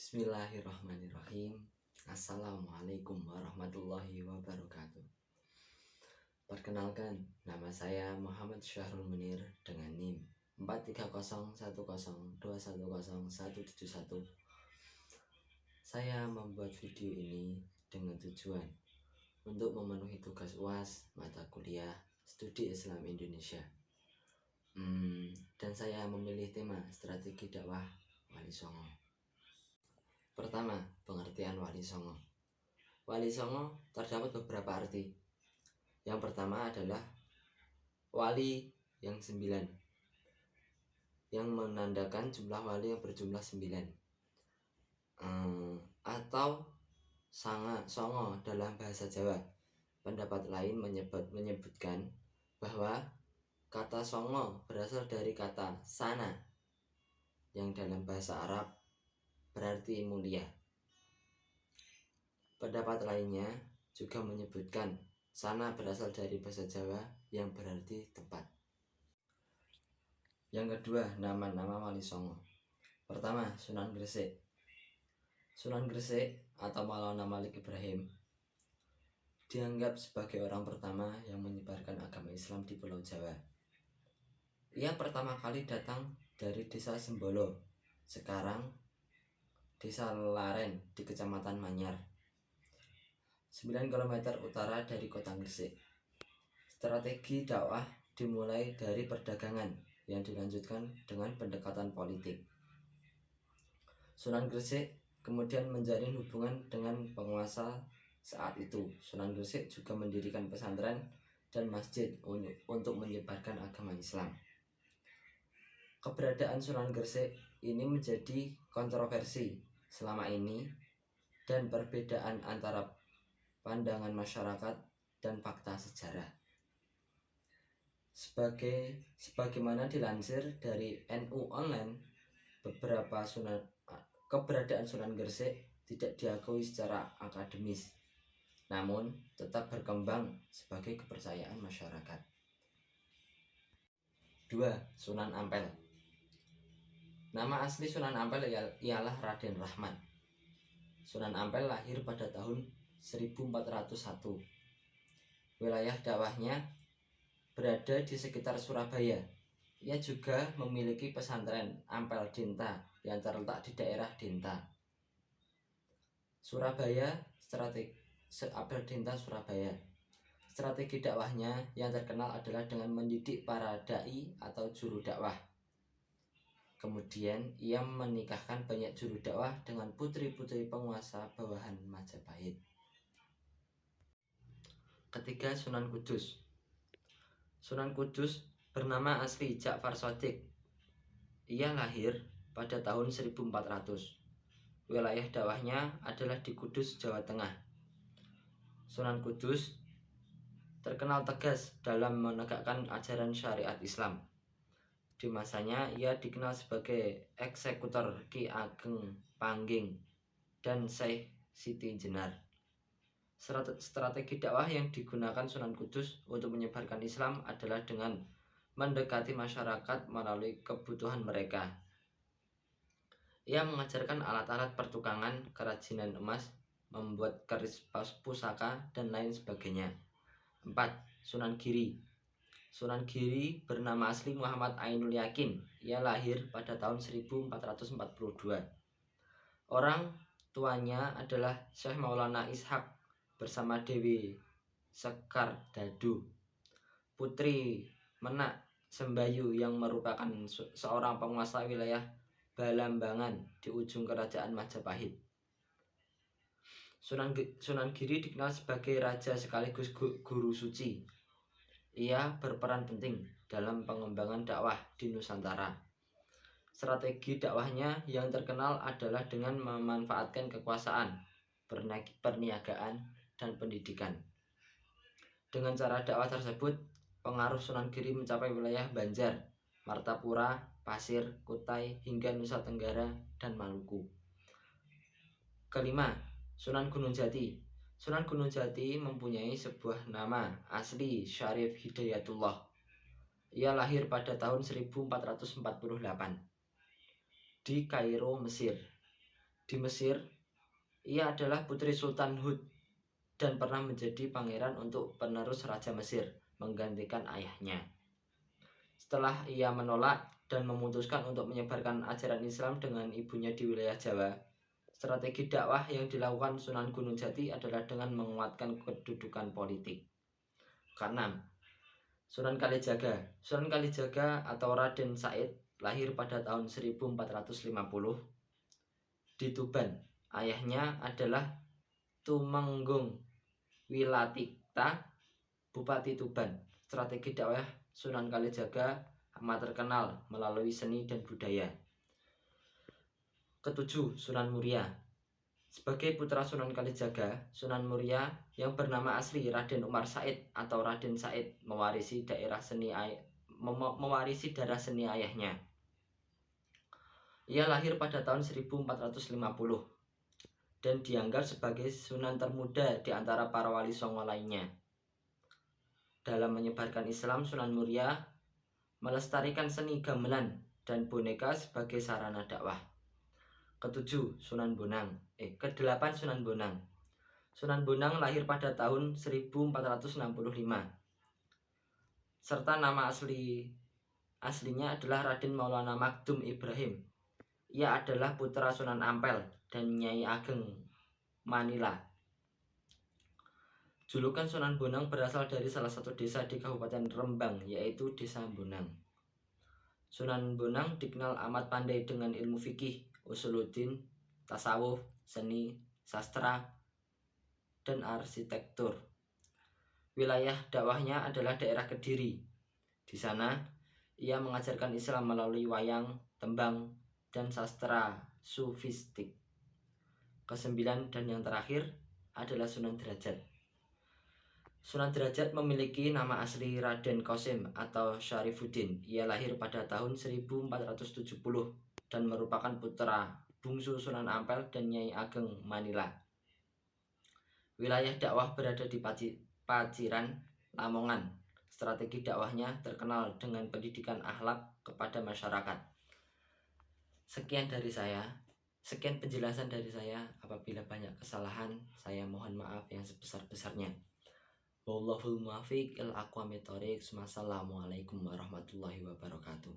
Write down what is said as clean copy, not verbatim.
Bismillahirrahmanirrahim. Assalamualaikum warahmatullahi wabarakatuh. Perkenalkan, nama saya Muhammad Syahrul Munir dengan NIM 43010210171. Saya membuat video ini dengan tujuan untuk memenuhi tugas UAS mata kuliah Studi Islam Indonesia. Dan saya memilih tema strategi dakwah Wali Songo. Pertama, pengertian Wali Songo. Wali Songo terdapat beberapa arti. Yang pertama adalah wali yang 9, yang menandakan jumlah wali yang berjumlah 9, atau songo dalam bahasa Jawa. Pendapat lain menyebutkan bahwa kata songo berasal dari kata sana, yang dalam bahasa Arab berarti mulia. Pendapat lainnya juga menyebutkan sana berasal dari bahasa Jawa yang berarti tempat. Yang kedua, nama-nama Wali Songo. Pertama, Sunan Gresik. Sunan Gresik atau Maulana Malik Ibrahim dianggap sebagai orang pertama yang menyebarkan agama Islam di Pulau Jawa. Ia pertama kali datang dari desa Sembolo, sekarang Desa Laren di Kecamatan Manyar, 9 km utara dari kota Gresik. Strategi dakwah dimulai dari perdagangan yang dilanjutkan dengan pendekatan politik. Sunan Gresik kemudian menjalin hubungan dengan penguasa saat itu. Sunan Gresik juga mendirikan pesantren dan masjid untuk menyebarkan agama Islam. Keberadaan Sunan Gresik ini menjadi kontroversi selama ini, dan perbedaan antara pandangan masyarakat dan fakta sejarah. Sebagaimana dilansir dari NU Online, keberadaan Sunan Gresik tidak diakui secara akademis, namun tetap berkembang sebagai kepercayaan masyarakat. 2. Sunan Ampel. Nama asli Sunan Ampel ialah Raden Rahmat. Sunan Ampel lahir pada tahun 1401. Wilayah dakwahnya berada di sekitar Surabaya. Ia juga memiliki pesantren Ampel Dinta yang terletak di daerah Dinta, Surabaya. Ampel Dinta, Surabaya. Strategi dakwahnya yang terkenal adalah dengan mendidik para dai atau juru dakwah. Kemudian ia menikahkan banyak juru dakwah dengan putri-putri penguasa bawahan Majapahit. Ketiga, Sunan Kudus. Sunan Kudus bernama asli Ja'far Shadiq. Ia lahir pada tahun 1400. Wilayah dakwahnya adalah di Kudus, Jawa Tengah. Sunan Kudus terkenal tegas dalam menegakkan ajaran syariat Islam. Di masanya ia dikenal sebagai eksekutor Ki Ageng Pangging dan Syekh Siti Jenar. Strategi dakwah yang digunakan Sunan Kudus untuk menyebarkan Islam adalah dengan mendekati masyarakat melalui kebutuhan mereka. Ia mengajarkan alat-alat pertukangan, kerajinan emas, membuat keris pusaka, dan lain sebagainya. 4. Sunan Giri. Sunan Giri bernama asli Muhammad Ainul Yakin. Ia lahir pada tahun 1442. Orang tuanya adalah Syekh Maulana Ishaq bersama Dewi Sekar Dadu, putri Menak Sembayu yang merupakan seorang penguasa wilayah Balambangan di ujung kerajaan Majapahit. Sunan Giri dikenal sebagai raja sekaligus guru suci. Ia berperan penting dalam pengembangan dakwah di Nusantara. Strategi dakwahnya yang terkenal adalah dengan memanfaatkan kekuasaan, perniagaan, dan pendidikan. Dengan cara dakwah tersebut, pengaruh Sunan Giri mencapai wilayah Banjar, Martapura, Pasir, Kutai, hingga Nusa Tenggara dan Maluku. Kelima, Sunan Gunung Jati. Sunan Gunung Jati mempunyai sebuah nama asli Syarif Hidayatullah. Ia lahir pada tahun 1448 di Kairo, Mesir. Di Mesir, ia adalah putri Sultan Hud dan pernah menjadi pangeran untuk penerus Raja Mesir, menggantikan ayahnya. Setelah ia menolak dan memutuskan untuk menyebarkan ajaran Islam dengan ibunya di wilayah Jawa, strategi dakwah yang dilakukan Sunan Gunung Jati adalah dengan menguatkan kedudukan politik. Keenam, Sunan Kalijaga. Sunan Kalijaga atau Raden Said lahir pada tahun 1450 di Tuban. Ayahnya adalah Tumenggung Wilatikta, Bupati Tuban. Strategi dakwah Sunan Kalijaga amat terkenal melalui seni dan budaya. Ketujuh, Sunan Muria. Sebagai putra Sunan Kalijaga, Sunan Muria yang bernama asli Raden Umar Said atau Raden Said mewarisi darah seni ayahnya. Ia lahir pada tahun 1450 dan dianggap sebagai sunan termuda di antara para wali songo lainnya. Dalam menyebarkan Islam, Sunan Muria melestarikan seni gamelan dan boneka sebagai sarana dakwah. Ketujuh, Sunan Bonang. Kedelapan, Sunan Bonang. Sunan Bonang lahir pada tahun 1465. Serta nama aslinya adalah Raden Maulana Magdum Ibrahim. Ia adalah putra Sunan Ampel dan Nyai Ageng Manila. Julukan Sunan Bonang berasal dari salah satu desa di Kabupaten Rembang, yaitu Desa Bonang. Sunan Bonang dikenal amat pandai dengan ilmu fikih, usuluddin, tasawuf, seni, sastra, dan arsitektur. Wilayah dakwahnya adalah daerah Kediri. Di sana, ia mengajarkan Islam melalui wayang, tembang, dan sastra sufistik. Kesembilan dan yang terakhir adalah Sunan Derajat. Sunan Derajat memiliki nama asli Raden Qasim atau Syarifuddin. Ia lahir pada tahun 1470 dan merupakan putra bungsu Sunan Ampel dan Nyai Ageng Manila. Wilayah dakwah berada di Paciran, Lamongan. Strategi dakwahnya terkenal dengan pendidikan akhlak kepada masyarakat. Sekian penjelasan dari saya. Apabila banyak kesalahan, saya mohon maaf yang sebesar-besarnya. Wallahul muwaffiq ila aqwamit thoriq. Wassalamualaikum warahmatullahi wabarakatuh.